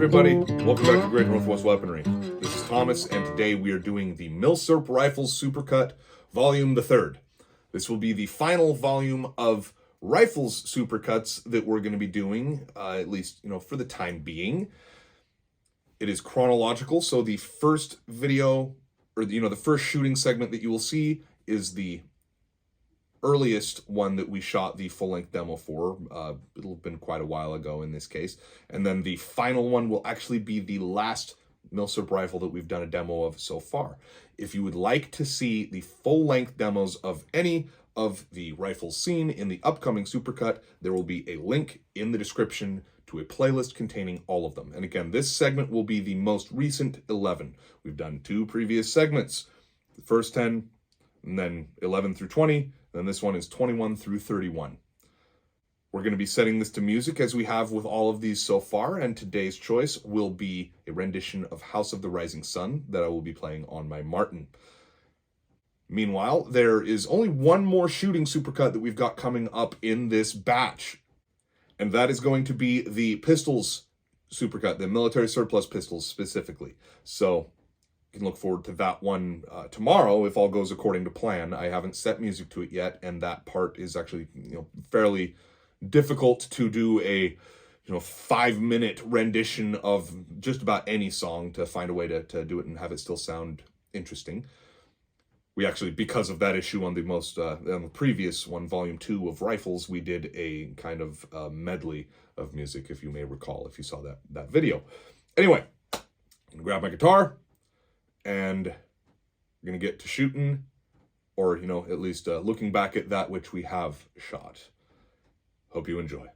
everybody, welcome back to Great Northwest Weaponry. This is Thomas, and today we are doing the Milsurp Rifles Supercut, Volume the 3rd. This will be the final volume of Rifles Supercuts that we're going to be doing, at least, for the time being. It is chronological, so the first video, or the first shooting segment that you will see is the earliest one that we shot the full-length demo for. It'll have been quite a while ago in this case. And then the final one will actually be the last Milsurp rifle that we've done a demo of so far. If you would like to see the full-length demos of any of the rifles seen in the upcoming Supercut, there will be a link in the description to a playlist containing all of them. And again, this segment will be the most recent 11. We've done 2 previous segments, the first 10, and then 11 through 20, then this one is 21 through 31. We're going to be setting this to music as we have with all of these so far, and today's choice will be a rendition of House of the Rising Sun that I will be playing on my Martin. Meanwhile, there is only one more shooting supercut that we've got coming up in this batch, and that is going to be the pistols supercut, the military surplus pistols specifically. So you can look forward to that one tomorrow if all goes according to plan. I haven't set music to it yet, and that part is actually fairly difficult to do a 5-minute rendition of just about any song, to find a way to do it and have it still sound interesting. We actually, because of that issue on the on the previous one, Volume 2 of Rifles, we did a kind of medley of music, if you may recall, if you saw that video. Anyway, I'm gonna grab my guitar, and we're going to get to shooting, or, at least looking back at that which we have shot. Hope you enjoy.